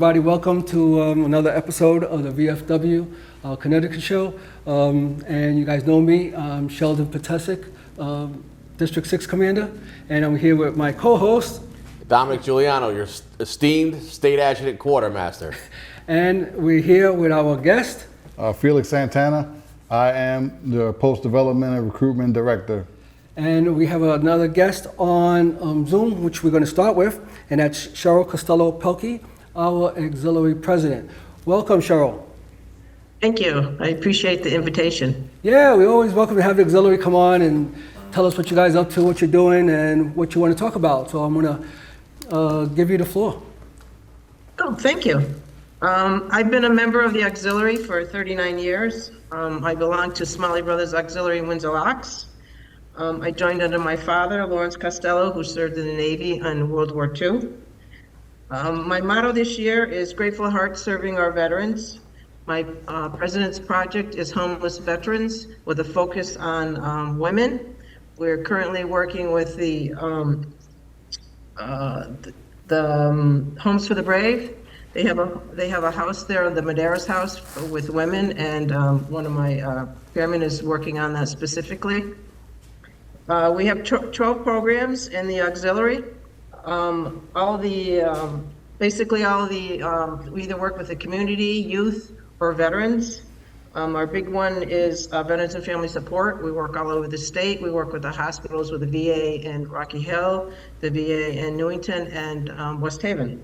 everybody. Welcome to another episode of the VFW Connecticut show. And you guys know me. I'm Sheldon Patesic, District 6 Commander, and I'm here with my co-host, Dominic Giuliano, your esteemed State Adjutant Quartermaster. And we're here with our guest, Felix Santana. I am the Post Development and Recruitment Director. and we have another guest on Zoom, which we're going to start with, and that's Cheryl Costello-Pelkey, our Auxiliary President. Welcome, Cheryl. Thank you. I appreciate the invitation. Yeah, we always welcome to have the Auxiliary come on and tell us what you guys are up to, what you're doing, and what you want to talk about. So I'm going to give you the floor. Oh, thank you. I've been a member of the Auxiliary for 39 years. I belong to Smalley Brothers Auxiliary in Windsor Locks. I joined under my father, Lawrence Costello, who served in the Navy in World War II. My motto this year is Grateful Heart Serving Our Veterans. My president's project is Homeless Veterans with a focus on women. We're currently working with the Homes for the Brave. They have a house there, the Medeiros House, with women, and one of my chairmen is working on that specifically. We have 12 programs in the auxiliary. Basically all of the, we either work with the community, youth, or veterans. Our big one is Veterans and Family Support. We work all over the state. We work with the hospitals, with the VA in Rocky Hill, the VA in Newington, and West Haven.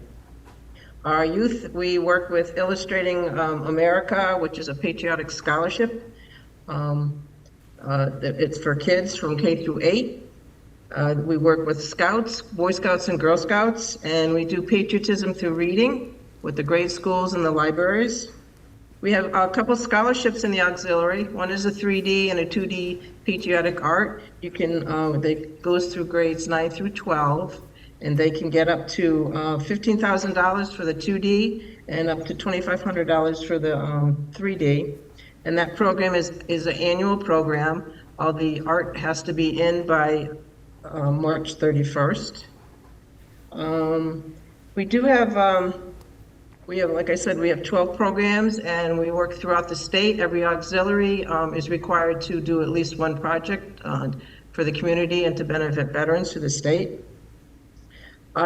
Our youth, we work with Illustrating America, which is a patriotic scholarship. It's for kids from K through 8. We work with Scouts, Boy Scouts and Girl Scouts, and we do patriotism through reading with the grade schools and the libraries. We have a couple scholarships in the auxiliary. One is a 3D and a 2D patriotic art. You can, they goes through grades 9 through 12, and they can get up to $15,000 for the 2D and up to $2,500 for the 3D. And that program is an annual program. All the art has to be in by March 31st. We do have, like I said, we have 12 programs, and we work throughout the state. Every auxiliary is required to do at least one project for the community and to benefit veterans through the state.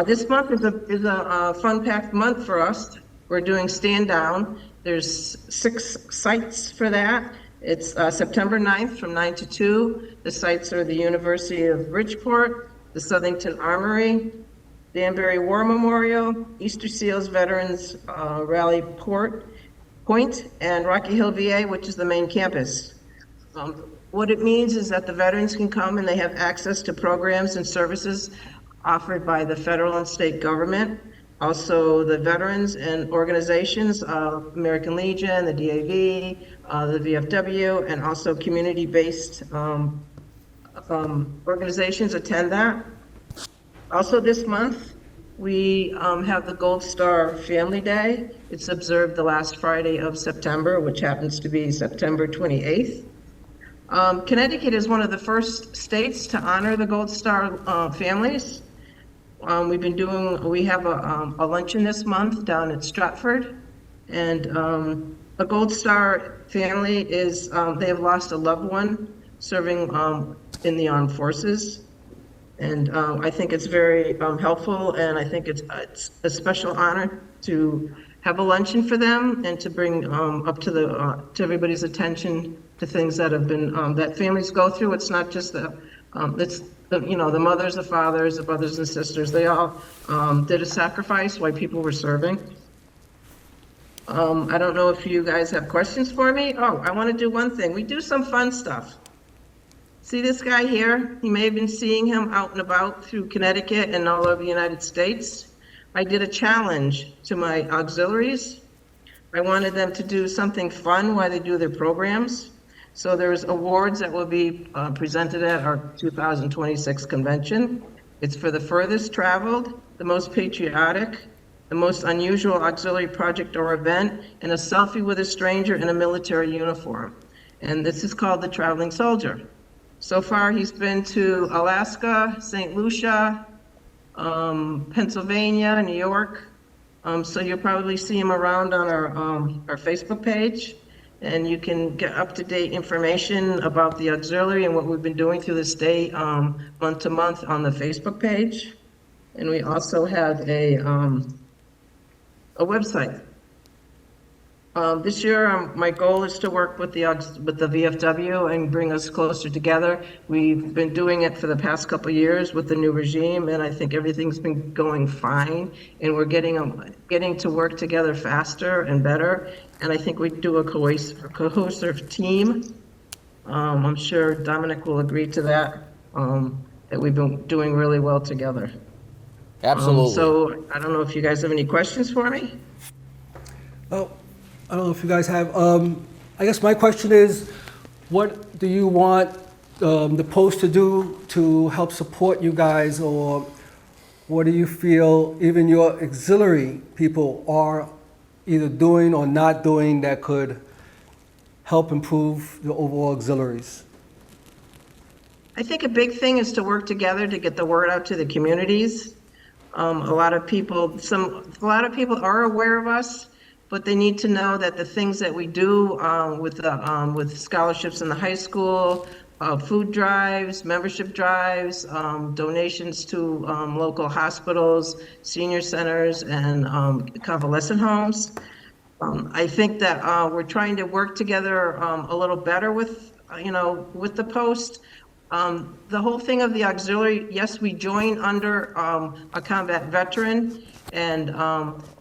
This month is a fun-packed month for us. We're doing Stand Down. There's 6 sites for that. It's September 9th from 9 to 2. The sites are the University of Bridgeport, the Southington Armory, Danbury War Memorial, Easter Seals Veterans Rally Point, and Rocky Hill VA, which is the main campus. What it means is that the veterans can come and they have access to programs and services offered by the federal and state government. Also, the veterans and organizations, American Legion, the DAV, the VFW, and also community-based organizations attend that. Also this month, we have the Gold Star Family Day. It's observed the last Friday of September, which happens to be September 28th. Connecticut is one of the first states to honor the Gold Star families. We have a luncheon this month down at Stratford, and a Gold Star family is, they have lost a loved one serving in the armed forces. And I think it's very helpful, and I think it's a special honor to have a luncheon for them and to bring up to everybody's attention to things that have been, that families go through. It's not just the mothers, the fathers, the brothers and sisters. They all did a sacrifice while people were serving. I don't know if you guys have questions for me. Oh, I want to do one thing. We do some fun stuff. See this guy here? You may have been seeing him out and about through Connecticut and all over the United States. I did a challenge to my auxiliaries. I wanted them to do something fun while they do their programs. So there's awards that will be presented at our 2026 convention. It's for the furthest traveled, the most patriotic, the most unusual auxiliary project or event, and a selfie with a stranger in a military uniform. And this is called the Traveling Soldier. So far, he's been to Alaska, St. Lucia, Pennsylvania, New York, So you'll probably see him around on our Facebook page, and you can get up-to-date information about the auxiliary and what we've been doing through the state, month to month on the Facebook page. And we also have a website. This year, my goal is to work with the VFW and bring us closer together. We've been doing it for the past couple of years with the new regime, and I think everything's been going fine. And we're getting to work together faster and better. And I think we do a cohesive team. I'm sure Dominic will agree to that. That we've been doing really well together. Absolutely. So I don't know if you guys have any questions for me. Oh, I don't know if you guys have, I guess my question is, what do you want the post to do to help support you guys, or what do you feel even your auxiliary people are either doing or not doing that could help improve the overall auxiliaries? I think a big thing is to work together to get the word out to the communities. A lot of people are aware of us, but they need to know that the things that we do with scholarships in the high school, food drives, membership drives, donations to local hospitals, senior centers, and convalescent homes. I think that we're trying to work together a little better with the post. The whole thing of the auxiliary, yes, we join under a combat veteran, and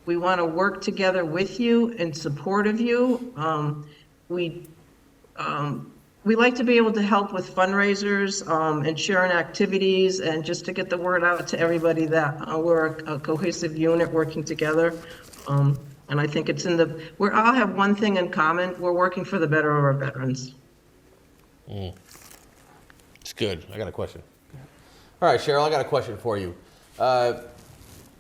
we want to work together with you in support of you. We like to be able to help with fundraisers and sharing activities, and just to get the word out to everybody that we're a cohesive unit working together. And I think we all have one thing in common: we're working for the better of our veterans. It's good. I got a question. All right, Cheryl, I got a question for you.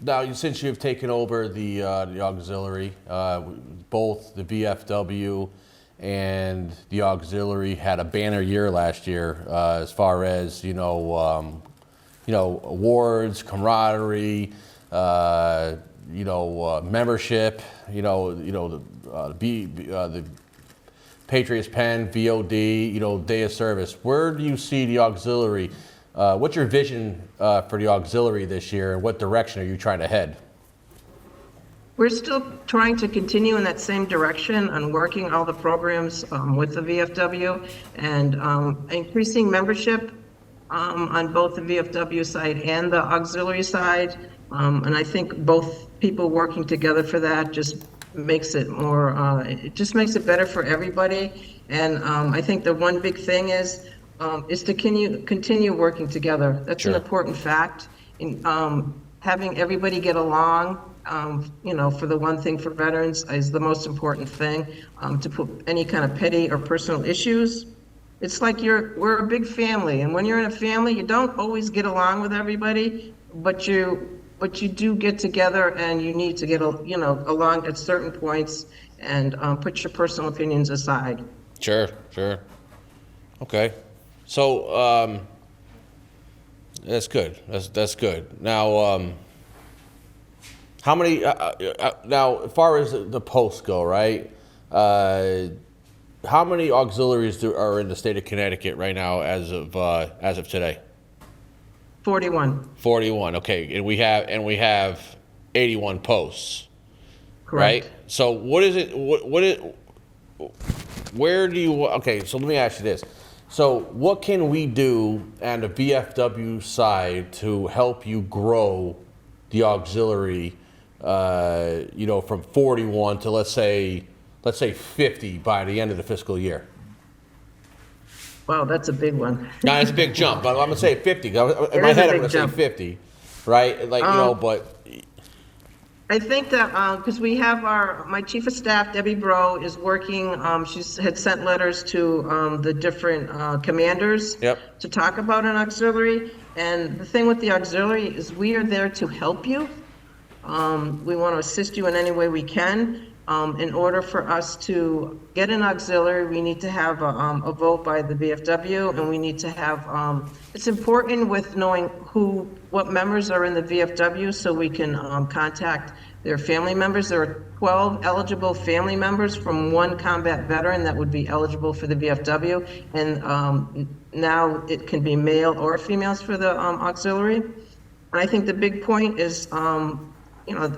Now, since you've taken over the auxiliary, both the VFW and the auxiliary had a banner year last year as far as awards, camaraderie, membership. The Patriots Pen, VOD, day of service. Where do you see the auxiliary? What's your vision for the auxiliary this year, and what direction are you trying to head? We're still trying to continue in that same direction on working all the programs with the VFW and increasing membership on both the VFW side and the auxiliary side. And I think both people working together for that just makes it more, it just makes it better for everybody. And I think the one big thing is to continue working together. That's Sure. an important fact. In having everybody get along, for the one thing for veterans is the most important thing. To put any kind of petty or personal issues. It's like we're a big family, and when you're in a family, you don't always get along with everybody, but you do get together, and you need to get along at certain points, and put your personal opinions aside. Sure. Okay. So that's good. That's good. Now, how many? Now, as far as the posts go, right? How many auxiliaries are in the state of Connecticut right now, as of today? 41. 41. Okay, and we have 81 posts. Correct. Right. So what is it? Where do you? Okay. So let me ask you this. So what can we do on the VFW side to help you grow the auxiliary? From 41 to let's say 50 by the end of the fiscal year. Wow, that's a big one. Now it's a big jump, but I'm gonna say 50. In my is head, a I'm big gonna jump. say 50, right? But I think that because we have my chief of staff, Debbie Bro, is working. She had sent letters to the different commanders Yep. to talk about an auxiliary. And the thing with the auxiliary is we are there to help you. We want to assist you in any way we can. In order for us to get an auxiliary, we need to have a vote by the VFW, and we need to have, it's important with knowing what members are in the VFW, so we can contact Their family members. There are 12 eligible family members from one combat veteran that would be eligible for the VFW. And now it can be male or females for the auxiliary. And I think the big point is, I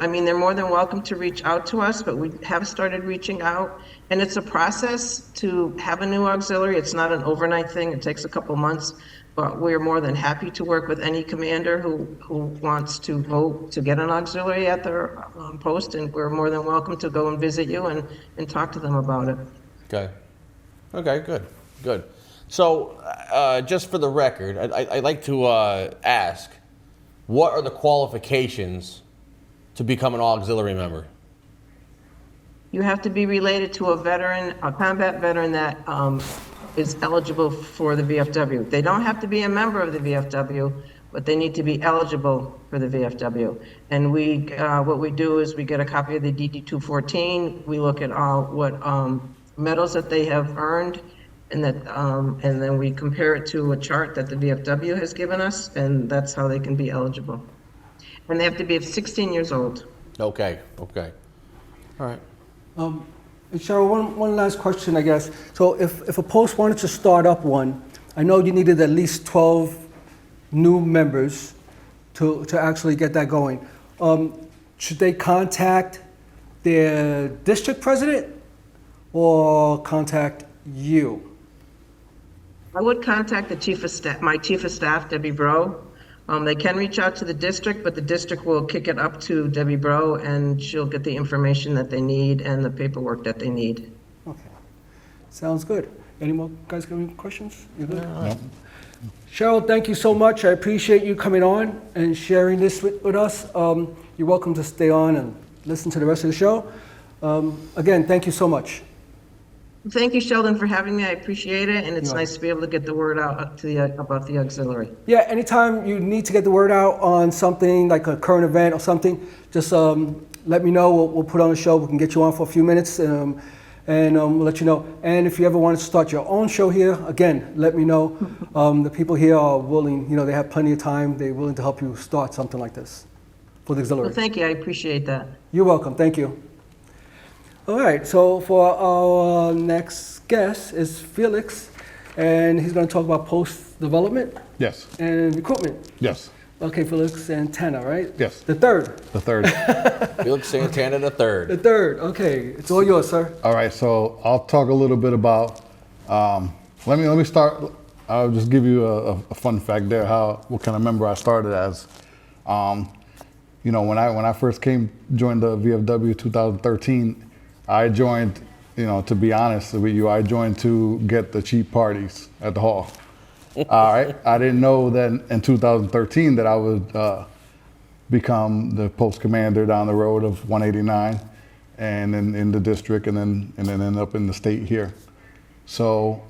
mean, they're more than welcome to reach out to us, but we have started reaching out. And it's a process to have a new auxiliary. It's not an overnight thing. It takes a couple months. But we're more than happy to work with any commander who wants to vote to get an auxiliary at their post, and we're more than welcome to go and visit you and talk to them about it. Okay. Okay, good. So, just for the record, I'd like to ask, what are the qualifications to become an auxiliary member? You have to be related to a veteran, a combat veteran that is eligible for the VFW. They don't have to be a member of the VFW, but they need to be eligible for the VFW. And what we do is we get a copy of the DD-214. We look at what medals that they have earned, and then we compare it to a chart that the VFW has given us, and that's how they can be eligible. And they have to be 16 years old. Okay. All right. And Cheryl, one last question, I guess. So if a post wanted to start up one, I know you needed at least 12 new members to actually get that going. Should they contact their district president or contact you? I would contact the chief of staff, my chief of staff, Debbie Bro. They can reach out to the district, but the district will kick it up to Debbie Bro, and she'll get the information that they need and the paperwork that they need. Okay, sounds good. Any more guys got any questions? You good? No. Cheryl, thank you so much. I appreciate you coming on and sharing this with us. You're welcome to stay on and listen to the rest of the show. Again, thank you so much. Thank you, Sheldon, for having me. I appreciate it, and it's nice to be able to get the word out about the auxiliary. Yeah, anytime you need to get the word out on something like a current event or something, just let me know. We'll put on a show. We can get you on for a few minutes, and we'll let you know. And if you ever want to start your own show here, again, let me know. The people here are willing. They have plenty of time. They're willing to help you start something like this for the auxiliary. Well, thank you. I appreciate that. You're welcome. Thank you. All right, so for our next guest is Felix, and he's going to talk about post-development Yes. and recruitment. Yes. Okay, Felix Santana, right? Yes. The third. The third. Felix Santana III. The third. Okay, it's all yours, sir. All right, so I'll talk a little bit about. Let me start. I'll just give you a fun fact there. What kind of member I started as. When I first joined the VFW 2013, I joined. To be honest with you, I joined to get the cheap parties at the hall. All right, I didn't know that in 2013 that I would become the post commander down the road of 189, and then in the district, and then end up in the state here. So,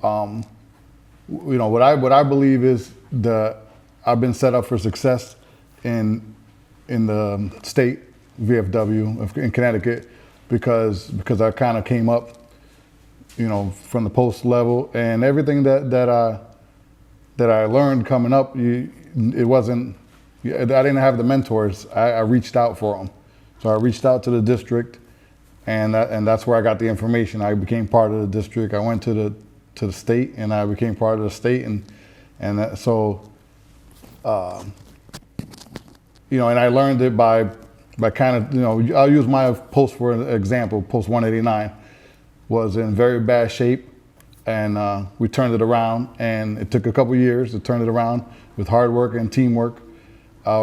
what I believe is that I've been set up for success in the state VFW in Connecticut because I kind of came up, from the post level, and everything that I learned coming up, it wasn't. I didn't have the mentors. I reached out for them, so I reached out to the district, and that's where I got the information. I became part of the district. I went to the state, and I became part of the state, and I learned it by kind of, I'll use my post for an example. Post 189 was in very bad shape, and we turned it around, and it took a couple years to turn it around with hard work and teamwork.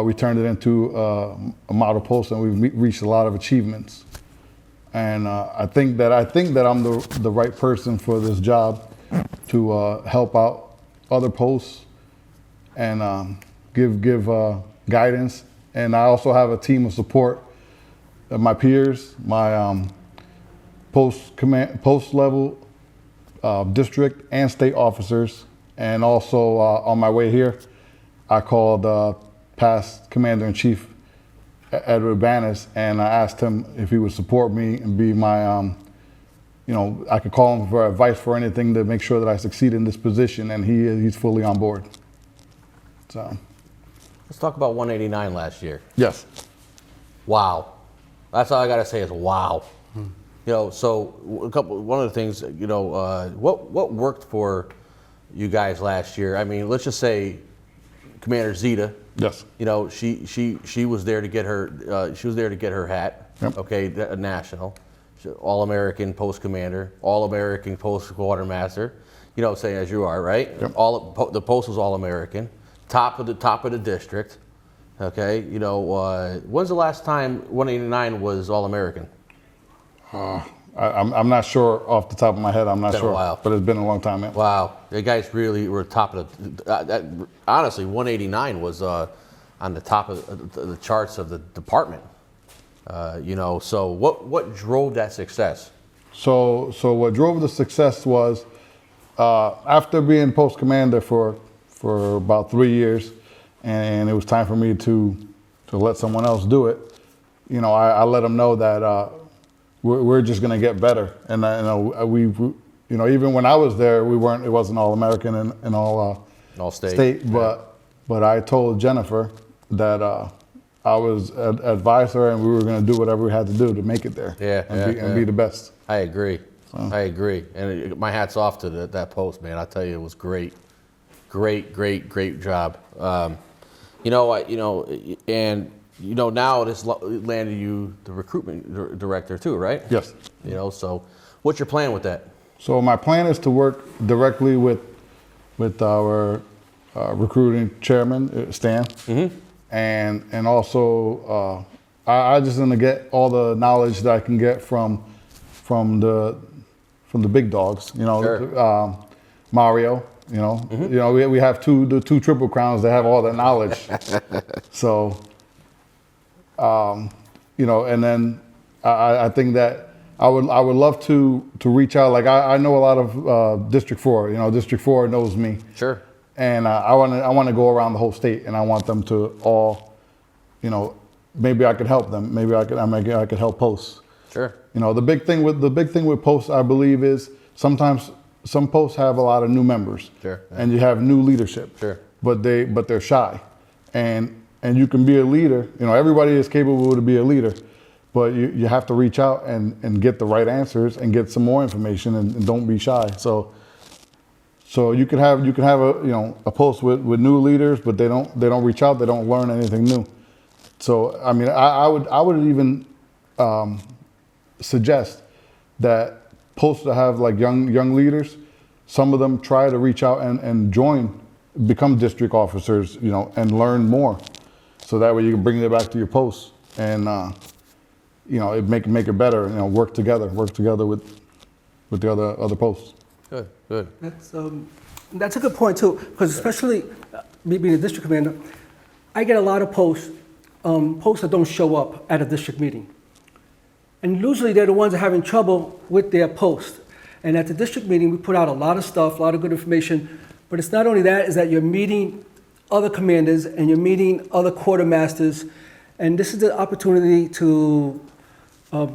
We turned it into a model post, and we've reached a lot of achievements. And I think that I'm the right person for this job to help out other posts and give guidance. And I also have a team of support of my peers, my post level district and state officers. And also on my way here, I called past Commander-in-Chief Edward Bannis, and I asked him if he would support me and be my, I could call him for advice for anything to make sure that I succeed in this position, and he's fully on board. So. Let's talk about 189 last year. Yes. Wow. That's all I gotta say is wow. You know, so one of the things, you know, what worked for you guys last year? I mean, let's just say Commander Zeta. Yes. You know, she was there to get her hat. Yep. Okay, national, All-American post commander, All-American post quartermaster. You know, say as you are, right? Yep. The post was All-American, top of the district. Okay, you know, when's the last time 189 was All-American? I'm not sure off the top of my head. I'm not Been a sure, while. but it's been a long time. Yeah. Wow, you guys really were top of the. Honestly, 189 was on the top of the charts of the department. You know, so what drove that success? So what drove the success was after being post commander for about 3 years, and it was time for me to let someone else do it. You know, I let them know that we're just going to get better, and we you know, even when I was there, it wasn't all American and all state, but I told Jennifer that I was advised her, and we were going to do whatever we had to do to make it there, and be the best. I agree. I agree, and my hat's off to that post, man. I tell you, it was great job. You know, and you know, now this landed you the recruitment director too, right? Yes. You know, so what's your plan with that? So my plan is to work directly with our recruiting chairman, Stan, and also I just want to get all the knowledge that I can get from the big dogs. You know, Sure. Mario. You know, we have the two Triple Crowns that have all that knowledge. So, you know, and then I think that I would love to reach out. Like I know a lot of District 4. You know, District 4 knows me. Sure. And I want to go around the whole state, and I want them to all, you know, maybe I could help them. Maybe I could help posts. Sure. You know, the big thing with posts, I believe, is sometimes some posts have a lot of new members. Sure. Yeah. And you have new leadership. Sure. But they're shy, and you can be a leader. You know, everybody is capable to be a leader, but you have to reach out and get the right answers and get some more information, and don't be shy. So you can have a post with new leaders, but they don't reach out. They don't learn anything new. So I mean, I would even suggest that posts that have like young leaders, some of them try to reach out and become district officers, you know, and learn more. So that way you can bring it back to your posts and you know, make it better. You know, work together with the other posts. Good. That's a good point too, because especially me being a district commander, I get a lot of posts that don't show up at a district meeting. And usually they're the ones that are having trouble with their post. And at the district meeting, we put out a lot of stuff, a lot of good information. But it's not only that, is that you're meeting other commanders and you're meeting other quartermasters. And this is the opportunity to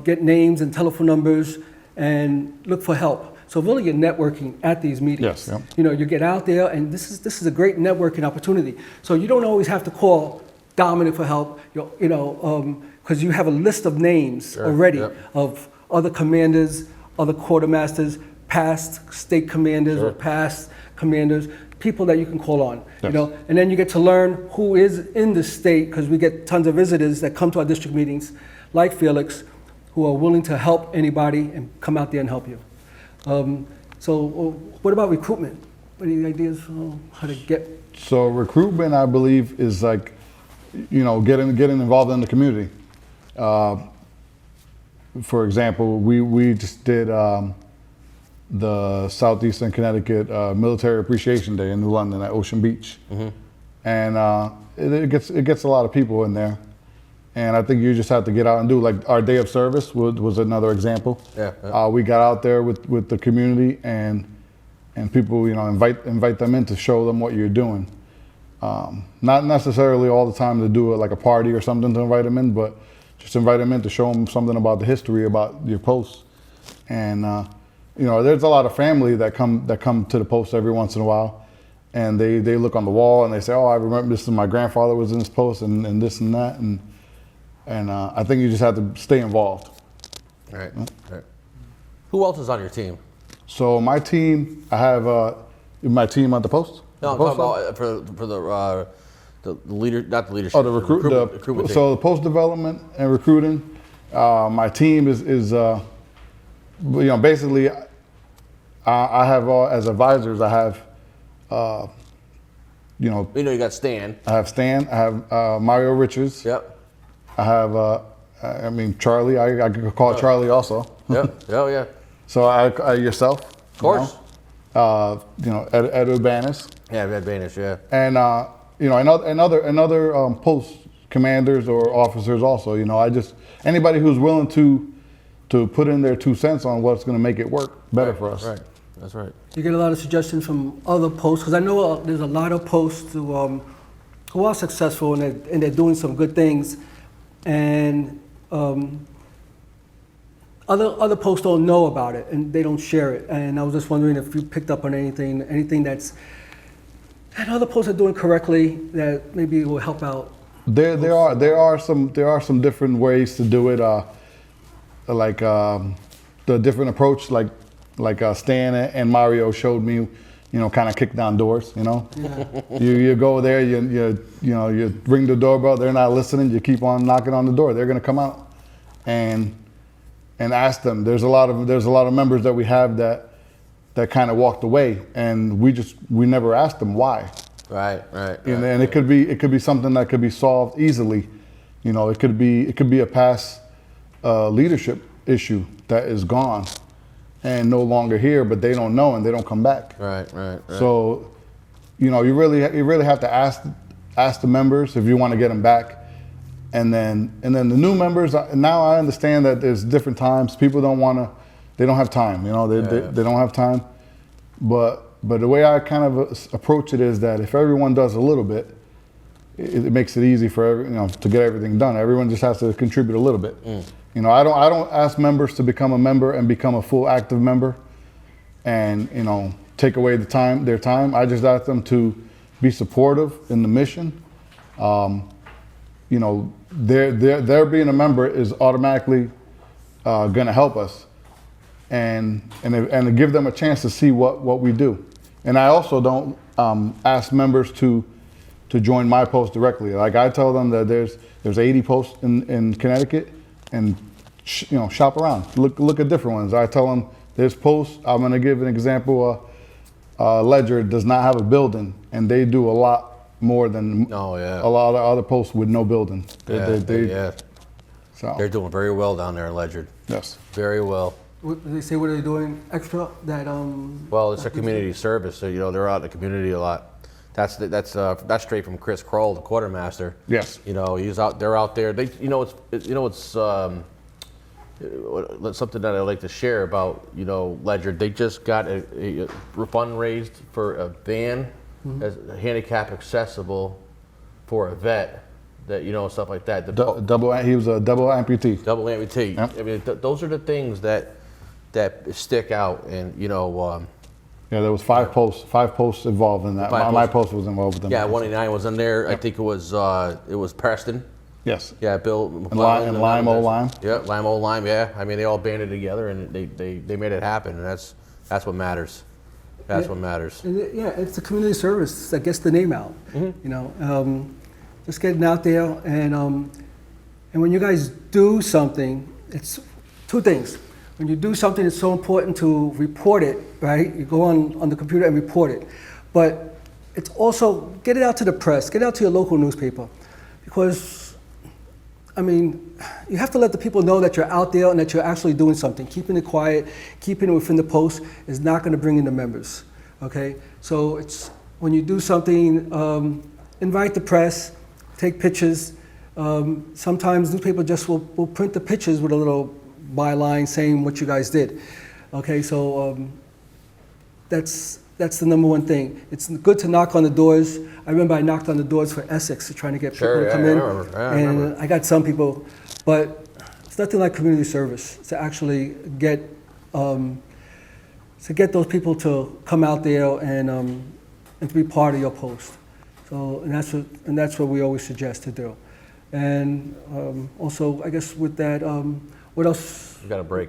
get names and telephone numbers and look for help. So really you're networking at these meetings. Yes, yeah. You know, you get out there, and this is a great networking opportunity. So you don't always have to call Dominic for help, you know, because you have a list of names already of other commanders, other quartermasters, past state commanders or past commanders, people that you can call on, you know, and then you get to learn who is in the state, because we get tons of visitors that come to our district meetings, like Felix, who are willing to help anybody and come out there and help you. So what about recruitment? Any ideas on how to get? So recruitment, I believe, is like, you know, getting involved in the community. For example, we just did the Southeastern Connecticut Military Appreciation Day in New London at Ocean Beach, and it gets a lot of people in there. And I think you just have to get out and do, like our Day of Service was another example. We got out there with the community and people, you know, invite them in to show them what you're doing. Not necessarily all the time to do it like a party or something to invite them in, but just invite them in to show them something about the history about your posts. And you know, there's a lot of family that come to the post every once in a while, and they look on the wall and they say, oh, I remember this is my grandfather was in this post and this and that, And I think you just have to stay involved. All right. All right. Who else is on your team? So my team, I have my team at the post. No, I'm The talking post about for the leader, not the leadership. Oh, the recruitment team. so the post development and recruiting. My team is basically I have as advisors. I have You got Stan. I have Stan. I have Mario Richards. Yep. I have Charlie. I could call Charlie also. Yep. Oh yeah. So I yourself. Of course. Ed Urbanis. Yeah, Red Banish. Yeah. And and other post commanders or officers also. Anybody who's willing to put in their 2 cents on what's going to make it work better for us. Right. That's right. You get a lot of suggestions from other posts, because I know there's a lot of posts who are successful and they're doing some good things, and other posts don't know about it and they don't share it. And I was just wondering if you picked up on anything that other posts are doing correctly that maybe will help out. There are some different ways to do it. The different approach, like Stan and Mario showed me, kind of kick down doors. Yeah. You go there, you ring the doorbell. They're not listening. You keep on knocking on the door. They're going to come out and ask them. There's a lot of members that we have that kind of walked away, and we never asked them why. Right. And it could be something that could be solved easily. It could be a past leadership issue that is gone and no longer here, but they don't know and they don't come back. Right. So, you really have to ask the members if you want to get them back, and then the new members. Now I understand that there's different times. People they don't have time. They don't have time. But the way I kind of approach it is that if everyone does a little bit, it makes it easy for to get everything done. Everyone just has to contribute a little bit. I don't ask members to become a member and become a full active member, and take away their time. I just ask them to be supportive in the mission. Their being a member is automatically going to help us, and to give them a chance to see what we do. And I also don't ask members to join my post directly. Like I tell them that there's 80 posts in Connecticut, and shop around, look at different ones. I tell them there's posts. I'm going to give an example. Ledger does not have a building, and they do a lot more than a lot of other posts with no building. So they're doing very well down there in Ledger. Yes, very well. What, they say what are they doing extra that Well, it's a community service, so they're out in the community a lot. That's straight from Chris Kroll, the quartermaster. Yes. He's out. They're out there. It's something that I like to share about Ledger. They just got a fund raised for a van as handicap accessible for a vet. That stuff like that. He was a double amputee. Double amputee. Yep. I mean, those are the things that stick out, and there was five posts involved in that. My post was involved with them. Yeah, 189 was in there. Yep. I think it was Preston. Yes. Yeah, Bill. And Lime. Yeah, Lime. Yeah. I mean, they all banded together and they made it happen, and that's what matters. That's what matters. And it's a community service that gets the name out. Just getting out there, and when you guys do something, it's two things. When you do something, it's so important to report it, right? You go on the computer and report it. But it's also get it out to the press, get it out to your local newspaper. Because, you have to let the people know that you're out there and that you're actually doing something. Keeping it quiet, keeping it within the post is not going to bring in the members, okay? So it's when you do something, invite the press, take pictures. Sometimes newspaper just will print the pictures with a little byline saying what you guys did. Okay, so that's the number one thing. It's good to knock on the doors. I remember I knocked on the doors for Essex trying to get people to come in. I remember. I got some people, but it's nothing like community service to actually get those people to come out there and to be part of your post. So and that's what we always suggest to do. And also, I guess with that, what else? We got a break.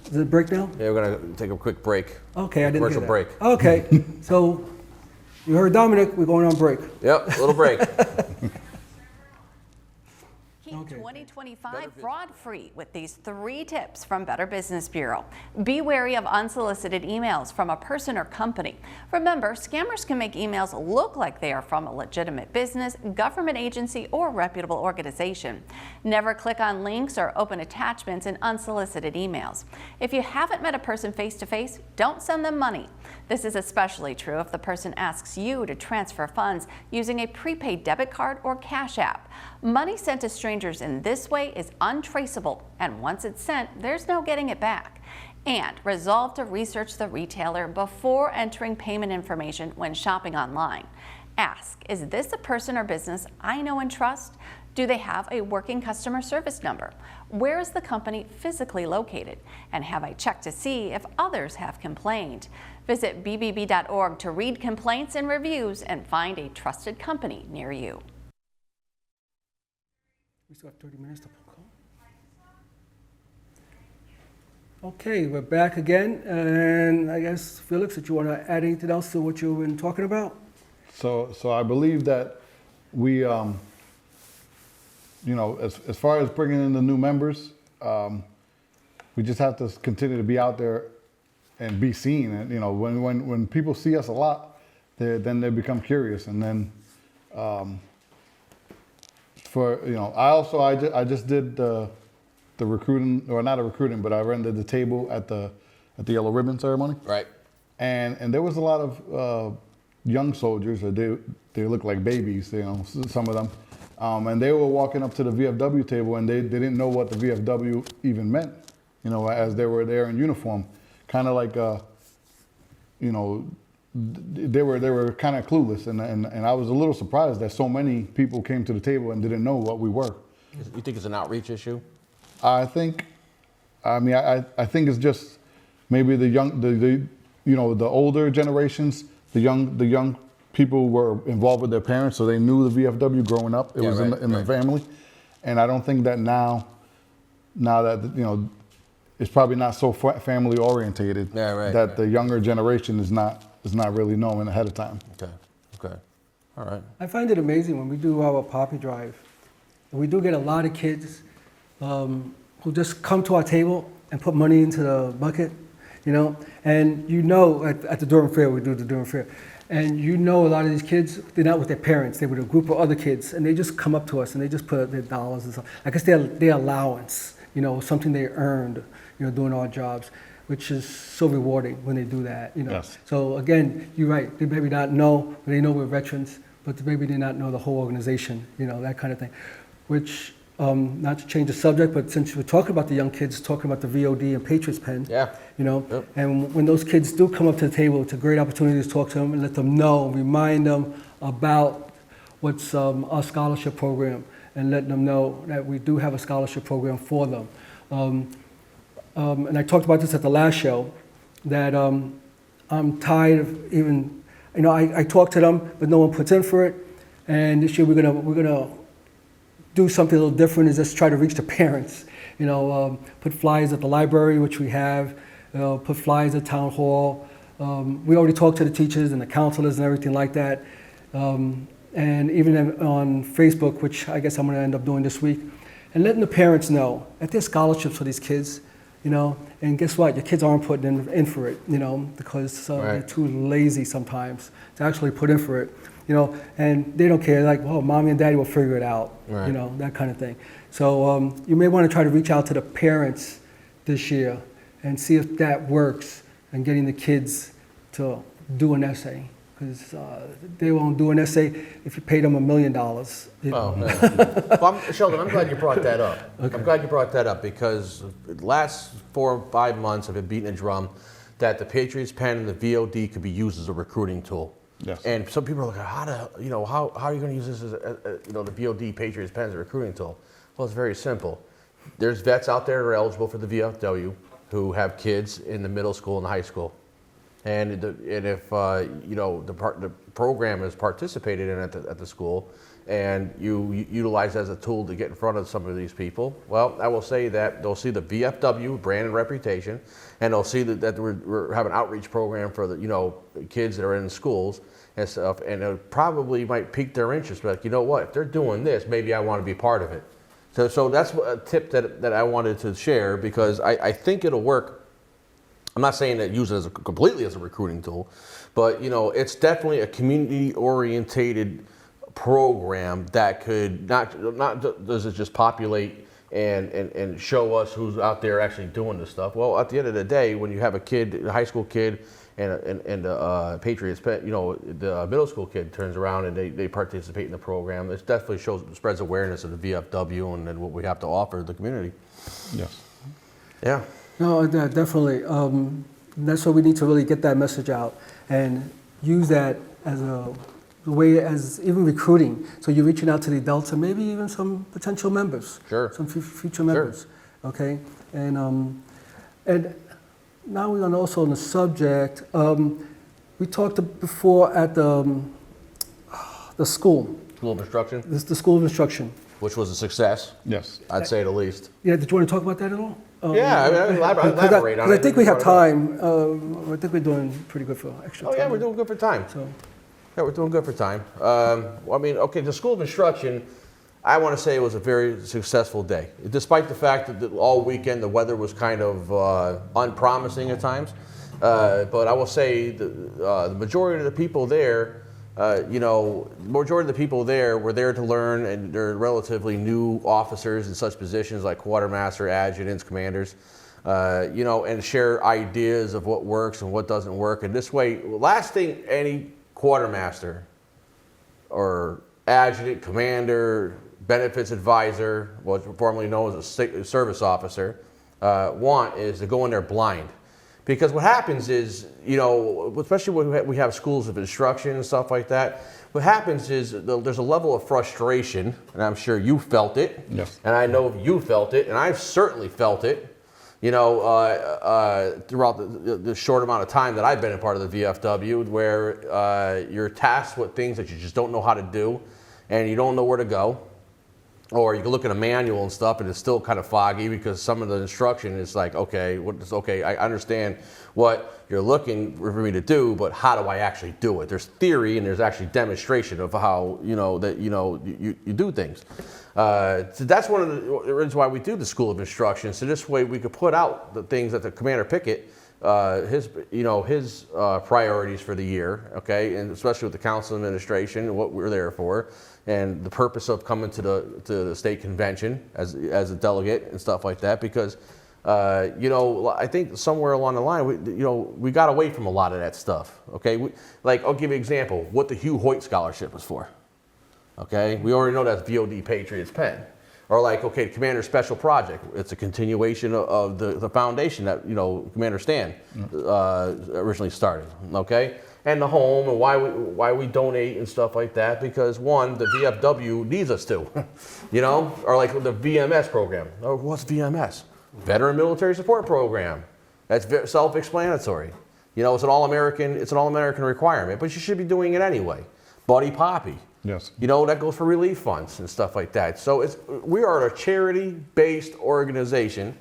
Is it a break now? Yeah, we're gonna take a quick break. Okay, I didn't hear Commercial that. break. Okay, so you heard Dominic, we're going on break. Yep, a little break. Keep Okay. 2025 fraud-free with these 3 tips from Better Business Bureau. Be wary of unsolicited emails from a person or company. Remember, scammers can make emails look like they are from a legitimate business, government agency, or reputable organization. Never click on links or open attachments in unsolicited emails. If you haven't met a person face-to-face, don't send them money. This is especially true if the person asks you to transfer funds using a prepaid debit card or cash app. Money sent to strangers in this way is untraceable, and once it's sent, there's no getting it back. And resolve to research the retailer before entering payment information when shopping online. Ask, is this a person or business I know and trust? Do they have a working customer service number? Where is the company physically located? And have I checked to see if others have complained? Visit bbb.org to read complaints and reviews and find a trusted company near you. We still have 30 minutes to call. Okay, we're back again, and I guess, Felix, did you want to add anything else to what you've been talking about? So I believe that we, you know, as far as bringing in the new members, we just have to continue to be out there and be seen. And, you know, when people see us a lot, then they become curious. And then, I just did the recruiting, or not a recruiting, but I rented the table at the yellow ribbon ceremony. Right. And there was a lot of young soldiers, or they look like babies, you know, some of them. And they were walking up to the VFW table, and they didn't know what the VFW even meant, you know, as they were there in uniform. Kind of like, you know, they were kind of clueless. And I was a little surprised that so many people came to the table and didn't know what we were. You think it's an outreach issue? I think it's just maybe the older generations, the young people were involved with their parents, so they knew the VFW growing up. It was in the family, and I don't think that now that, you know, it's probably not so family orientated. Yeah, right, that right. the younger generation is not really knowing ahead of time. Okay, all right. I find it amazing when we do our Poppy Drive. We do get a lot of kids who just come to our table and put money into the bucket, you know. And you know, at the Durham Fair, we do the Durham Fair, and you know a lot of these kids, they're not with their parents, they're with a group of other kids, and they just come up to us and they just put their dollars and stuff. I guess their allowance, you know, something they earned, you know, doing our jobs, which is so rewarding when they do that, you know. Yes. So again, you're right, they maybe not know, they know we're veterans, but maybe they not know the whole organization, you know, that kind of thing. Which, not to change the subject, but since we're talking about the young kids, talking about the VOD and Patriots Pen, Yeah. you know, Yep. and when those kids do come up to the table, it's a great opportunity to talk to them and let them know, remind them about what's our scholarship program, and let them know that we do have a scholarship program for them. And I talked about this at the last show, that I'm tired of even, you know, I talk to them, but no one puts in for it. And this year we're gonna do something a little different, is just try to reach the parents. You know, put flyers at the library, which we have, put flyers at town hall. We already talked to the teachers and the counselors and everything like that. And even on Facebook, which I guess I'm gonna end up doing this week, and letting the parents know that there's scholarships for these kids, you know, and guess what? Your kids aren't putting in for it, you know, because they're too lazy sometimes to actually put in for it, you know, and they don't care, like, well, mommy and daddy will figure it out, you know, that kind of thing. So you may want to try to reach out to the parents this year and see if that works, and getting the kids to do an essay, because they won't do an essay if you pay them $1 million. You know? Oh, man. Well, Sheldon, I'm glad you brought that up. Okay. I'm glad you brought that up, because the last 4 or 5 months I've been beating a drum that the Patriots Pen and the VOD could be used as a recruiting tool. Yes. And some people are like, how are you going to use this as the VOD Patriots Pen as a recruiting tool? Well, it's very simple. There's vets out there who are eligible for the VFW who have kids in the middle school and high school. And if you know the program is participated in at the school, and you utilize it as a tool to get in front of some of these people, well, I will say that they'll see the VFW brand and reputation, and they'll see that we're having an outreach program for the kids that are in schools and stuff, and it probably might pique their interest. But you know what? If they're doing this, maybe I want to be part of it. So that's a tip that I wanted to share, because I think it'll work. I'm not saying that use it completely as a recruiting tool, but it's definitely a community-orientated program that could not does it just populate and show us who's out there actually doing this stuff. Well, at the end of the day, when you have a high school kid, and Patriots, the middle school kid turns around and they participate in the program, it definitely spreads awareness of the VFW and what we have to offer the community. Yes. Yeah. No, definitely. That's why we need to really get that message out and use that as a way, as even recruiting. So you're reaching out to the adults and maybe even some potential members. Sure. Some future members. Sure. Okay. And now we're also on the subject. We talked before at the school. School of Instruction, The School of Instruction. which was a success. Yes. I'd say the least. Yeah. Did you want to talk about that at all? Yeah, I mean, elaborate on it. I think we have time. I think we're doing pretty good for extra time. Oh yeah, we're doing good for time. So. Yeah, we're doing good for time. I mean, okay, the School of Instruction, I want to say it was a very successful day. Despite the fact that all weekend the weather was kind of unpromising at times. But I will say the majority of the people there, majority of the people there were there to learn, and they're relatively new officers in such positions like quartermaster, adjutants, commanders, and share ideas of what works and what doesn't work. And this way, last thing any quartermaster or adjutant, commander, benefits advisor, what's formerly known as a service officer, want is to go in there blind. Because what happens is, especially when we have schools of instruction and stuff like that, what happens is there's a level of frustration, and I'm sure you felt it, Yes. and I know you felt it, and I've certainly felt it, throughout the short amount of time that I've been a part of the VFW, where you're tasked with things that you just don't know how to do, and you don't know where to go. Or you can look at a manual and stuff, and it's still kind of foggy because some of the instruction is like, okay, I understand what you're looking for me to do, but how do I actually do it? There's theory and there's actually demonstration of how you do things. So that's one of the reasons why we do the School of Instruction. So this way we could put out the things that the Commander Pickett, his priorities for the year, okay, and especially with the council administration and what we're there for, and the purpose of coming to the state convention as a delegate and stuff like that, because I think somewhere along the line we got away from a lot of that stuff. Okay, I'll give you an example. What the Hugh Hoyt Scholarship was for. Okay, we already know that's VOD Patriots Penn. Or Commander Special Project. It's a continuation of the foundation that Commander Stan originally started. Okay, and the home and why we donate and stuff like that, because one, the VFW needs us to, or like the VMS program. Oh, what's VMS? Veteran Military Support Program. That's self-explanatory. It's an all-American requirement, but you should be doing it anyway. Buddy Poppy. Yes. That goes for relief funds and stuff like that. So we are a charity-based organization,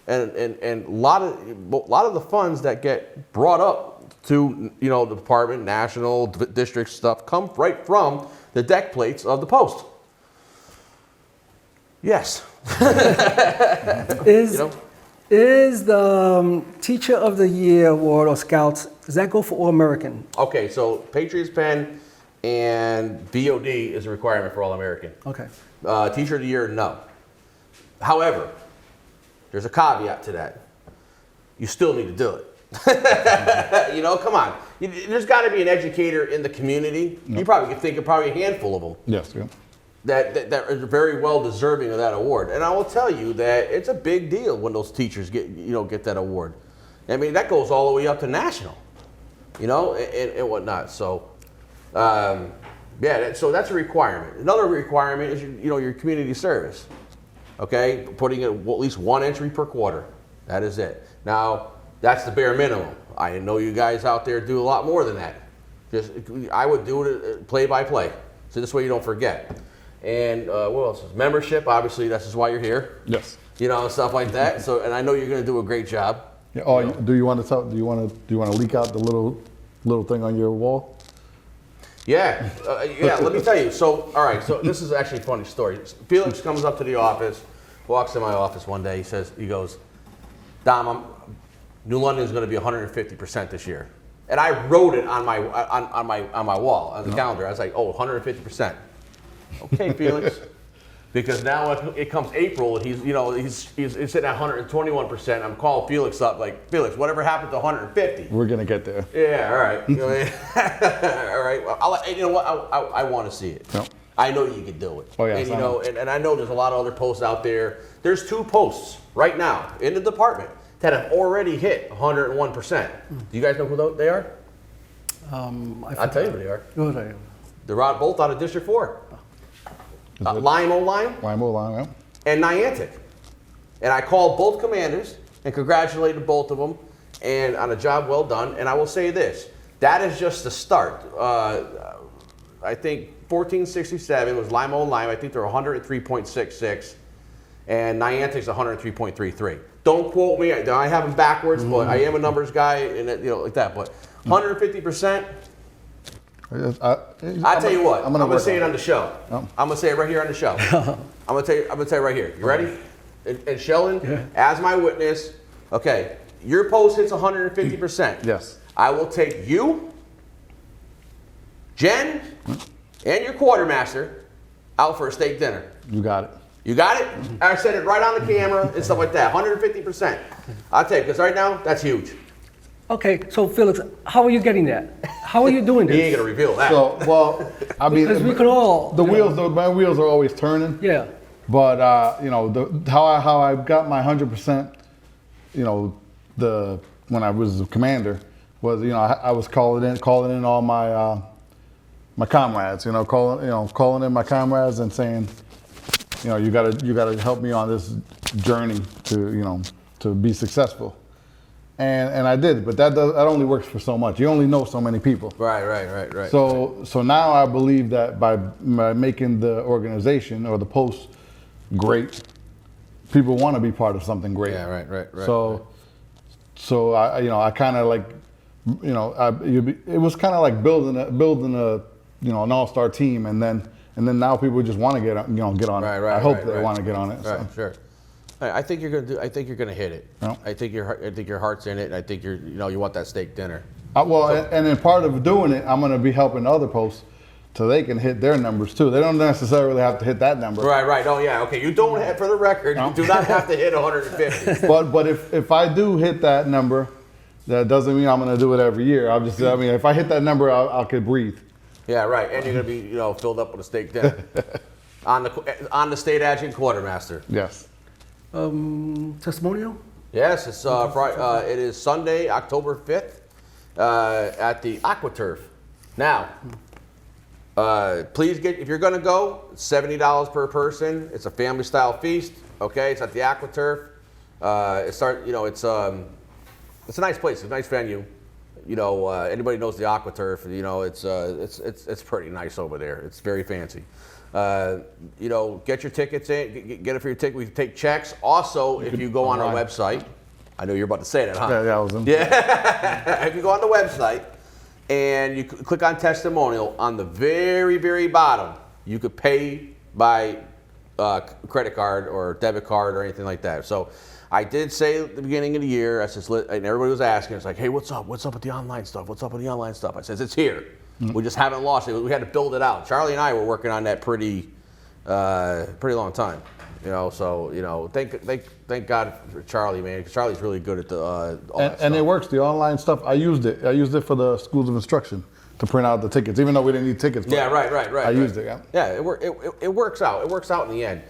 and a lot of the funds that get brought up to the department, national, district stuff come right from the deck plates of the Post. Yes. Is the Teacher of the Year award or Scouts, does that go for All American? Okay, so Patriots Penn and VOD is a requirement for All-American. Okay. Teacher of the Year, no. However, there's a caveat to that. You still need to do it. Come on. There's got to be an educator in the community. Yep. You probably can think of probably a handful of them. Yes. Yeah. That are very well deserving of that award. And I will tell you that it's a big deal when those teachers get that award. I mean, that goes all the way up to national, and whatnot. So. So that's a requirement. Another requirement is your community service. Okay, putting in at least one entry per quarter. That is it. Now that's the bare minimum. I know you guys out there do a lot more than that. I would do it play by play, so this way you don't forget. And what else? Membership, obviously, that's just why you're here. Yes. You know, and stuff like that. So, and I know you're going to do a great job. Yeah. Oh, do you want to tell? Do you want to leak out the little thing on your wall? Yeah, yeah. Let me tell you. So, all right. So this is actually a funny story. Felix comes up to the office, walks in my office one day. He goes, Dom, New London's going to be 150% this year, and I wrote it on my wall on the calendar. I was like, oh, 150%. Okay, Felix. Because now it comes April, and he's sitting at 121%. I'm calling Felix up, like, Felix, whatever happened to 150? We're gonna get there. Yeah, all right. All right. Well, you know what? I want to see it. Yep. I know you can do it. Oh, yeah, and and I know there's a lot of other posts out there. There's 2 posts right now in the department that have already hit 101%. Do you guys know who they are? I'll tell you who they are. Go ahead. They're both out of District 4. Lime Lime, yeah. and Niantic. And I called both commanders and congratulated both of them and on a job well done. And I will say this, that is just the start. I think 1467 was Lime. I think they're 103.66 and Niantic's 103.33. Don't quote me, I have them backwards, but I am a numbers guy and like that. But 150%. I tell you what, I'm gonna say it on the show. I'm gonna say it right here on the show. I'm gonna tell you right here. You ready? And Sheldon, as my witness, okay, your post hits 150%. Yes. I will take you, Jen, and your quartermaster out for a steak dinner. You got it. You got it? I said it right on the camera and stuff like that. 150%. I'll tell you, because right now, that's huge. Okay, so Felix, how are you getting that? How are you doing this? He ain't gonna reveal that. So, well, I mean, Because we could all. my wheels are always turning. Yeah. But how I got my 100%, when I was a commander was I was calling in all my my comrades, calling in my comrades and saying, you gotta help me on this journey to be successul. And I did, but that only works for so much. You only know so many people. Right. So now I believe that by making the organization or the post great, people want to be part of something great. Yeah, right. So I kind of like, it was kind of like building a an all-star team, and then now people just want to get on it. I hope they want to get on it. Right, so. sure. I think you're gonna hit it. Yeah. I think your heart's in it. I think you want that steak dinner. And in part of doing it, I'm going to be helping other posts so they can hit their numbers too. They don't necessarily have to hit that number. Right. Oh yeah. Okay. You don't have, for the record, you do not have to hit 150. But if I do hit that number, that doesn't mean I'm going to do it every year. If I hit that number, I could breathe. Yeah, right. And you're gonna be filled up with a steak dinner on the state adjutant quartermaster. Yes. Testimonial? Yes, it's it is Sunday, October 5th, at the AquaTurf. Now, please if you're gonna go, it's $70 per person. It's a family style feast. Okay, it's at the AquaTurf. It's a nice place. It's a nice venue. Anybody knows the AquaTurf? It's pretty nice over there. It's very fancy. Get your tickets in. Get it for your ticket. We can take checks. Also, if you go on our website, I know you're about to say that, huh? Yeah, I was in. Yeah. If you go on the website and you click on testimonial, on the very, very bottom, you could pay by credit card or debit card or anything like that. So I did say at the beginning of the year, and everybody was asking, it's like, hey, what's up? What's up with the online stuff? What's up with the online stuff? I says, it's here. Mm-hmm. We just haven't launched it. We had to build it out. Charlie and I were working on that pretty long time. Thank God for Charlie, man, because Charlie's really good at all that stuff. And it works. The online stuff, I used it. I used it for the schools of instruction to print out the tickets, even though we didn't need tickets. Yeah, right. I used it. Yeah. Yeah, it works out. It works out in the end.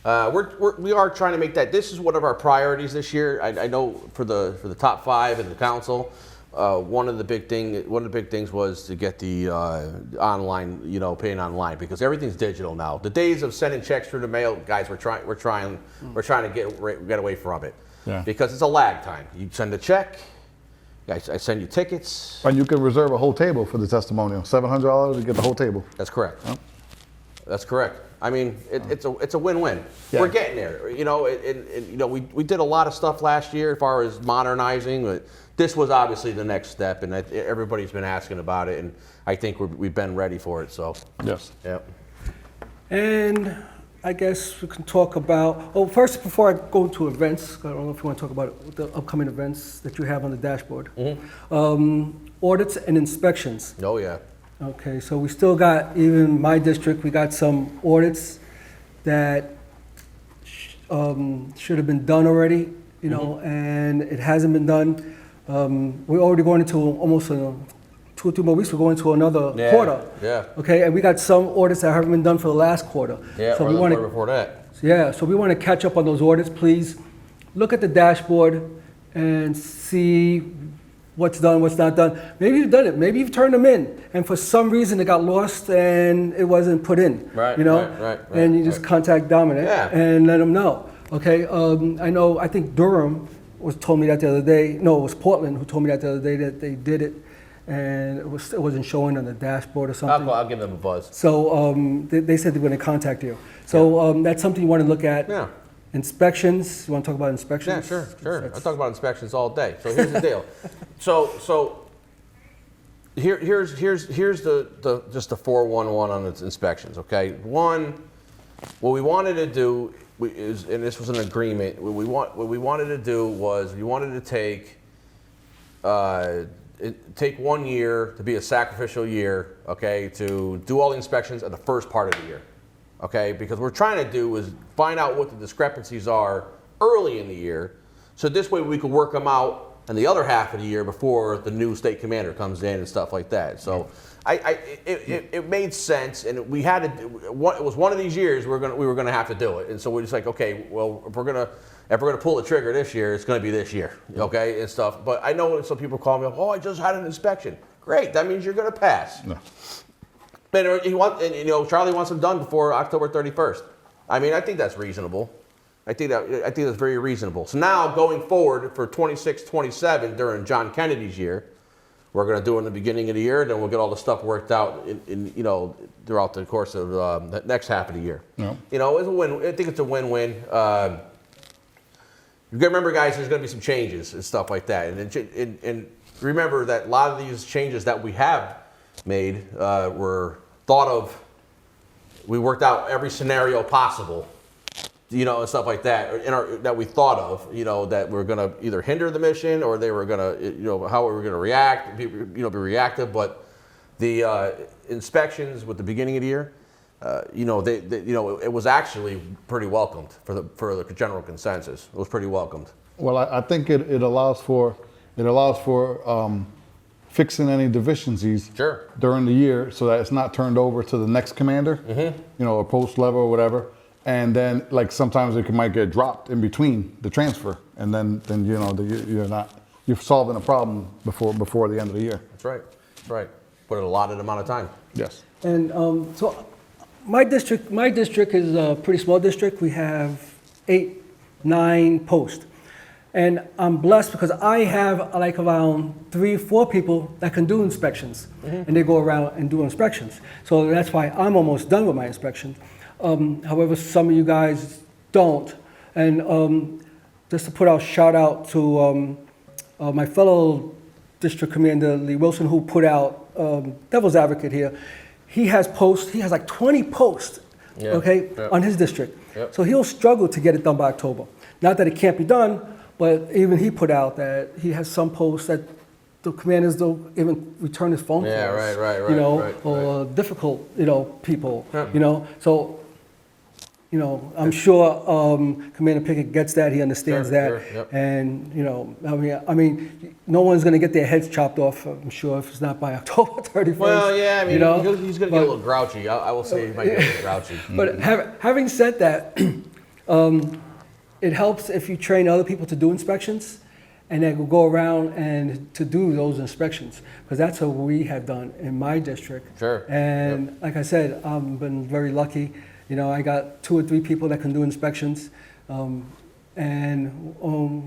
We are trying to make that. This is one of our priorities this year. I know for the top 5 in the council, one of the big things was to get the online, paying online, because everything's digital now. The days of sending checks through the mail, guys, we're trying to get away from it. Yeah. Because it's a lag time. You send a check, I send you tickets. And you can reserve a whole table for the testimonial. $700 to get the whole table. That's correct. Yep. That's correct. I mean, it's a win-win. Yeah. We're getting there. You know, we did a lot of stuff last year as far as modernizing. But this was obviously the next step, and everybody's been asking about it, and I think we've been ready for it. So Yes. yeah. And I guess we can talk about, oh, first, before I go into events, I don't know if you want to talk about the upcoming events that you have on the dashboard. Audits and inspections. Oh yeah. Okay, so we still got, even my district, we got some audits that should have been done already, you know, and it hasn't been done. We're already going into almost 2 or 3 more weeks, we're going to another quarter. Yeah. Okay, and we got some audits that haven't been done for the last quarter. Yeah. So Or we the want quarter before that. Yeah, so we want to catch up on those audits. Please look at the dashboard and see what's done, what's not done. Maybe you've done it, maybe you've turned them in, and for some reason it got lost and it wasn't put in. Right, you know? right, and you just contact Dominic Yeah. and let him know. Okay, I think Durham told me that the other day. No, it was Portland who told me that the other day that they did it, and it wasn't showing on the dashboard or something. I'll give them a buzz. So they said they're going to contact you. So that's something you want to look at. Yeah. Inspections. You want to talk about inspections? Yeah, sure. I talk about inspections all day. So here's the deal. So here's the just the 411 on its inspections. Okay, one, what we wanted to do and this was an agreement. What we wanted to do was we wanted to take 1 year to be a sacrificial year. Okay, to do all the inspections at the first part of the year. Okay, because what we're trying to do is find out what the discrepancies are early in the year, so this way we could work them out in the other half of the year before the new state commander comes in and stuff like that. So it made sense, and we had to. It was one of these years we were gonna have to do it, and so we're just like, okay, well, if we're gonna pull the trigger this year, it's gonna be this year, okay, and stuff. But I know some people call me, oh, I just had an inspection. Great, that means you're gonna pass. No. And Charlie wants them done before October 31st. I mean, I think that's reasonable. I think that's very reasonable. So now going forward for 26, 27 during John Kennedy's year, we're going to do it in the beginning of the year. Then we'll get all the stuff worked out throughout the course of the next half of the year. Yeah. It's a win. I think it's a win-win. You got to remember, guys, there's going to be some changes and stuff like that. And remember that a lot of these changes that we have made were thought of. We worked out every scenario possible, and stuff like that that we thought of, that we're going to either hinder the mission or they were going to, how we were going to react, be reactive. But the inspections with the beginning of the year, it was actually pretty welcomed for the general consensus. It was pretty welcomed. Well, I think it allows for fixing any deficiencies Sure. during the year, so that it's not turned over to the next commander, or post level or whatever. And then, like, sometimes it might get dropped in between the transfer, and then you're solving a problem before the end of the year. That's right. That's right. Put an allotted amount of time. Yes. And so my district is a pretty small district. We have 8, 9 posts. And I'm blessed because I have like around 3, 4 people that can do inspections. And they go around and do inspections. So that's why I'm almost done with my inspections. However, some of you guys don't. And just to put out shout out to my fellow district commander, Lee Wilson, who put out Devil's Advocate here. He has like 20 posts, on his district. Yep. So he'll struggle to get it done by October. Not that it can't be done, but even he put out that he has some posts that the commanders don't even return his phone calls. Yeah, right, or difficult, people, Yeah. So, I'm sure Commander Pickett gets that. He understands that. Sure, yep. And, I mean, no one's going to get their heads chopped off, I'm sure, if it's not by October 31st. Well, yeah, I mean, he's going to get a But- little grouchy. I will say he might get a little grouchy. But having said that, it helps if you train other people to do inspections, and they will go around and to do those inspections, because that's what we have done in my district. Sure. And like I said, I've been very lucky. I got 2 or 3 people that can do inspections, and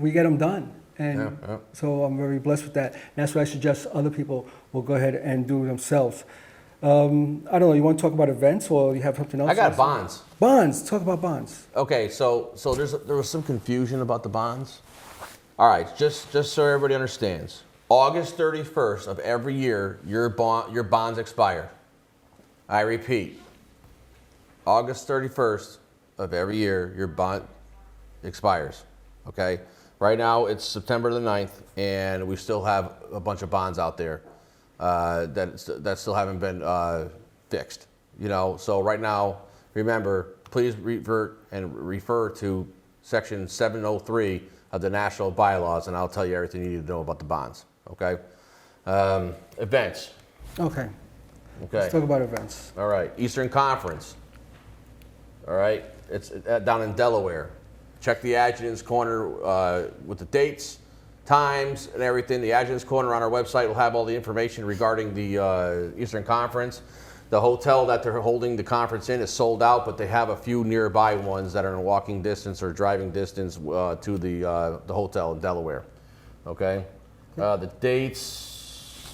we get them done. And Yeah. so I'm very blessed with that. And that's what I suggest other people will go ahead and do themselves. I don't know, you want to talk about events or you have something else? I got bonds. Bonds, talk about bonds. Okay, so there was some confusion about the bonds. All right, just so everybody understands, August 31st of every year, your bonds expire. I repeat, August 31st of every year, your bond expires. Okay, right now it's September the 9th, and we still have a bunch of bonds out there that still haven't been fixed. You know, so right now, remember, please refer to Section 703 of the National Bylaws, and I'll tell you everything you need to know about the bonds. Okay, events. Okay, Okay. let's talk about events. All right, Eastern Conference. All right, it's down in Delaware. Check the Adjutant's Corner with the dates, times, and everything. The Adjutant's Corner on our website will have all the information regarding the Eastern Conference. The hotel that they're holding the conference in is sold out, but they have a few nearby ones that are in walking distance or driving distance to the hotel in Delaware. Okay, the dates.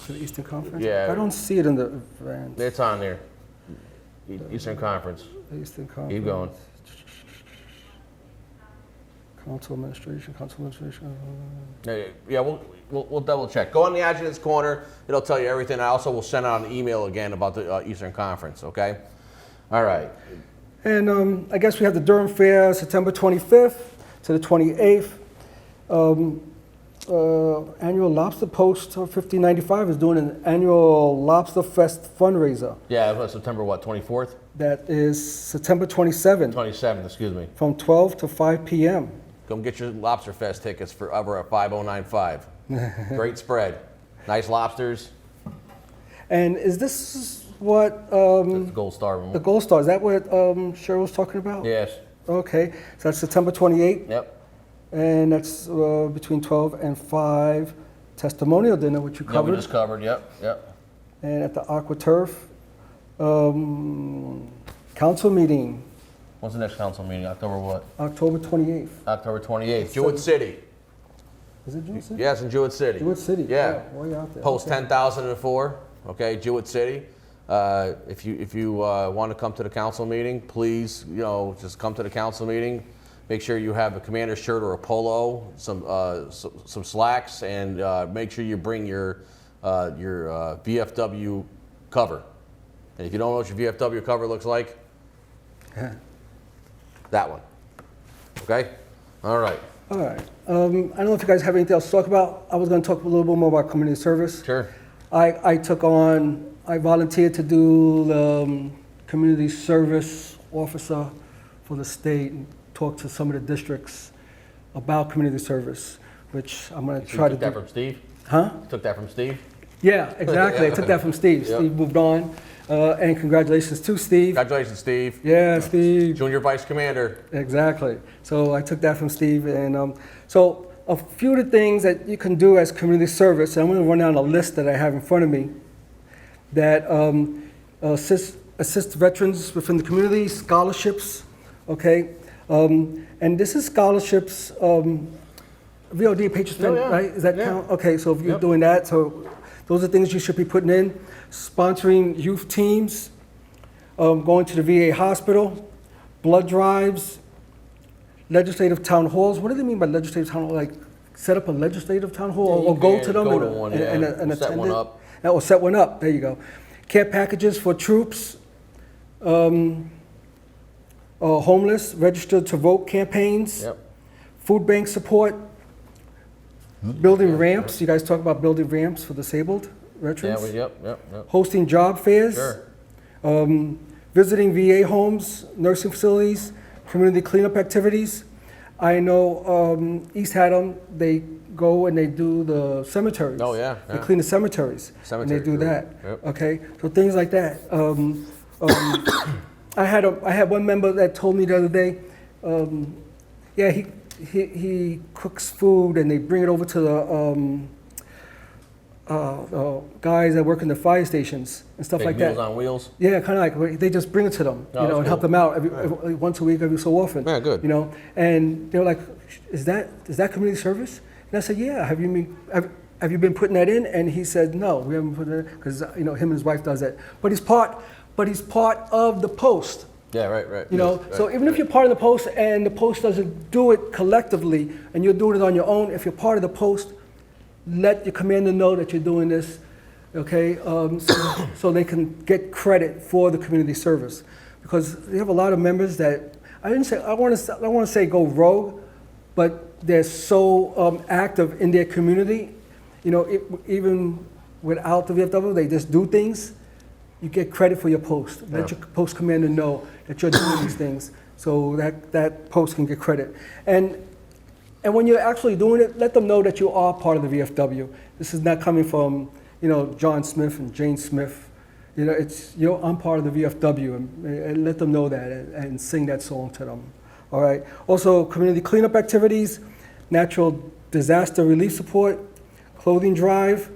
To the Eastern Conference? Yeah. I don't see it in the events. It's on there. Eastern Conference. Eastern Conference. Keep going. Council administration. Yeah, we'll double check. Go on the Adjutant's Corner. It'll tell you everything. I also will send out an email again about the Eastern Conference, okay? All right. And I guess we have the Durham Fair, September 25th to the 28th. Annual Lobster Post 1595 is doing an annual Lobster Fest fundraiser. Yeah, it was September what, 24th? That is September 27th 27th, excuse me. from 12 to 5 p.m. Come get your Lobster Fest tickets for over at 5095. Great spread. Nice lobsters. And is this what The Gold Star. the Gold Star? Is that what Cheryl was talking about? Yes. Okay, so that's September 28th, Yep. and that's between 12 and 5. Testimonial dinner, which you Yeah, we covered, just covered. Yep. Yep. and at the Aqua Turf. Council meeting, When's the next council meeting? October what? October 28th. October 28th. Jewett City. Is it Jewett City? Yes, in Jewett City. Jewett City. Yeah. Way out there. Post Okay. 10,004. Okay, Jewett City. If you want to come to the council meeting, please, just come to the council meeting. Make sure you have a commander's shirt or a polo, some slacks, and make sure you bring your VFW cover. And if you don't know what your VFW cover looks like, that one. Okay? All right. All right. I don't know if you guys have anything else to talk about. I was going to talk a little bit more about community service. Sure. I volunteered to do the community service officer for the state and talk to some of the districts about community service, which I'm going to try to Took that do. from Steve? Huh? Took that from Steve? Yeah, exactly. I took that from Steve. Yep. Steve moved on. And congratulations to Steve. Congratulations, Steve. Yeah, Steve. Junior Vice Commander. Exactly. So I took that from Steve. And so a few of the things that you can do as community service, and I'm going to run down a list that I have in front of me, that assist veterans within the community, scholarships, okay? And this is scholarships, VOD, patron spend, yeah. right? Is that Yeah. count? Okay, so if you're Yep. doing that, so those are things you should be putting in. Sponsoring youth teams, going to the VA hospital, blood drives, legislative town halls. What do they mean by legislative town hall? Like set up a legislative town hall Yeah, or you go can to them go and, to one, and, yeah. and Set attend one it? up. Or set one up. There you go. Care packages for troops, homeless, registered to vote campaigns, Yep. food bank support, building ramps. You guys talk about building ramps for disabled Yeah, veterans. yep. Hosting job fairs, Sure. visiting VA homes, nursing facilities, community cleanup activities. I know East Haddam, they go and they do the cemeteries. Oh, yeah, They yeah. clean the cemeteries. Cemetery And they do crew. that. Yep. Okay, so things like that. I had one member that told me the other day, yeah, he cooks food and they bring it over to the guys that work in the fire stations and stuff Big like Meals that. on Wheels. Yeah, kind of like they just bring it to them, Oh, and that's help cool. them out once a week, every so often. Yeah, good. And they're like, is that community service? And I said, yeah, have you been putting that in? And he said, no, we haven't put it in, because, you know, him and his wife does that. But he's part of the post. Yeah, right. You know, Right, so even if you're part of the post and the post doesn't do it collectively and you're doing it on your own, if you're part of the post, let your commander know that you're doing this, okay? So they can get credit for the community service. Because we have a lot of members that, I don't want to say go rogue, but they're so active in their community. You know, even without the VFW, they just do things. You get credit for your post. Let your post commander know that you're doing these things, so that post can get credit. And when you're actually doing it, let them know that you are part of the VFW. This is not coming from, you know, John Smith and Jane Smith. You know, it's, you know, I'm part of the VFW, and let them know that, and sing that song to them. All right. Also, community cleanup activities, natural disaster relief support, clothing drive.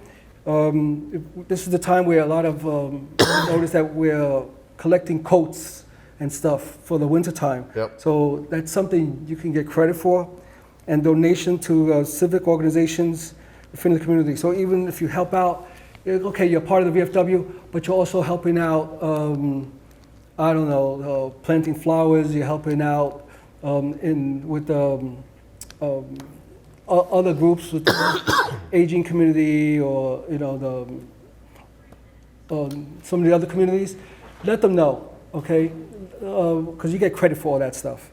This is the time where a lot of notice that we're collecting coats and stuff for the winter time. Yep. So that's something you can get credit for, and donation to civic organizations within the community. So even if you help out, okay, you're part of the VFW, but you're also helping out. I don't know, planting flowers. You're helping out with other groups with the aging community, or, you know, some of the other communities. Let them know, okay? Because you get credit for all that stuff.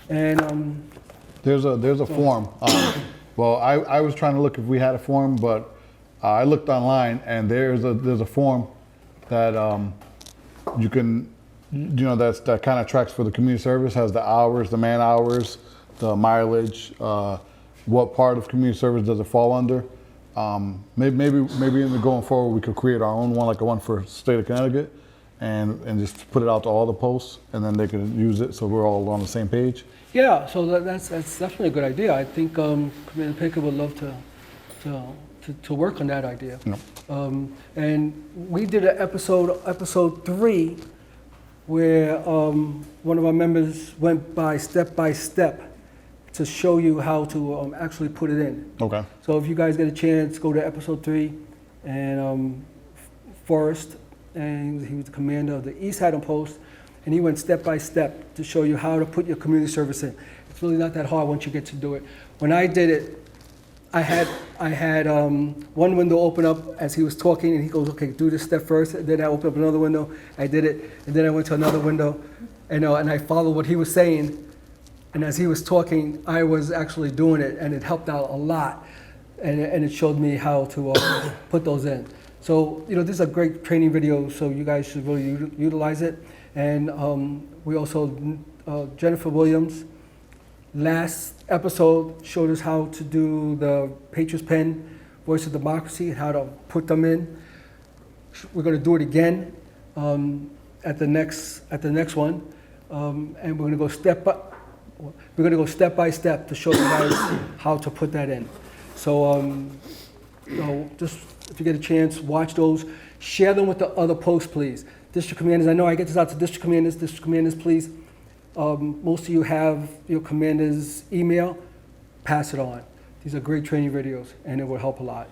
And There's a form. Well, I was trying to look if we had a form, but I looked online, and there's a form that you can, you know, that kind of tracks for the community service, has the hours, the man hours, the mileage, what part of community service does it fall under. Maybe in the going forward, we could create our own one, like a one for state of Connecticut, and just put it out to all the posts, and then they can use it, so we're all on the same page. yeah, so that's definitely a good idea. I think Commander Pickett would love to work on that idea. Yeah. And we did an episode 3, where one of our members went by step to show you how to actually put it in. Okay. So if you guys get a chance, go to episode 3, and Forrest, and he was the commander of the East Haddam Post, and he went step by step to show you how to put your community service in. It's really not that hard once you get to do it. When I did it, I had one window open up as he was talking, and he goes, okay, do this step first. And then I opened up another window, I did it, and then I went to another window, and I followed what he was saying. And as he was talking, I was actually doing it, and it helped out a lot. And it showed me how to put those in. So, you know, this is a great training video, so you guys should really utilize it. And we also, Jennifer Williams, last episode showed us how to do the Patriots Pen, Voice of Democracy, how to put them in. We're going to do it again at the next one, and we're going to go step by step to show you guys how to put that in. So, you know, just if you get a chance, watch those. Share them with the other posts, please. District commanders, I know I get this out to district commanders, please. Most of you have your commander's email, pass it on. These are great training videos, and it will help a lot.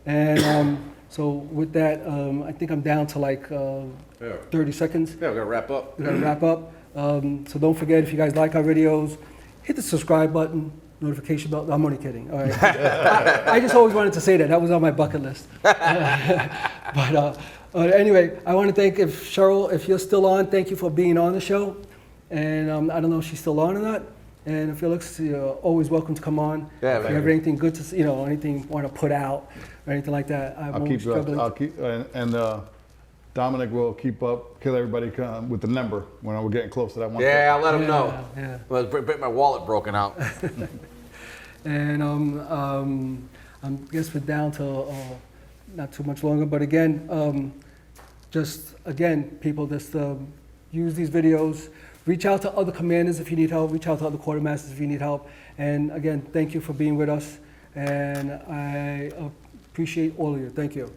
And so with that, I think I'm down to like 30 seconds. Yeah, we're gonna wrap up. We're gonna wrap up. So don't forget, if you guys like our videos, hit the subscribe button, notification bell. I'm only kidding. All right. I just always wanted to say that. That was on my bucket list. But anyway, I want to thank Cheryl, if you're still on, thank you for being on the show. And I don't know if she's still on or not. And Felix, you're always welcome to come on. Yeah, if you have anything good to, anything you want to put out or anything like that. I'll keep, and Dominic will keep up, kill everybody with the number when we're getting close to that one. Yeah, I'll let him know. Yeah. Well, my wallet broken out. And I guess we're down to not too much longer, but again, people just use these videos. Reach out to other commanders if you need help. Reach out to other quartermasters if you need help. And again, thank you for being with us. And I appreciate all of you. Thank you.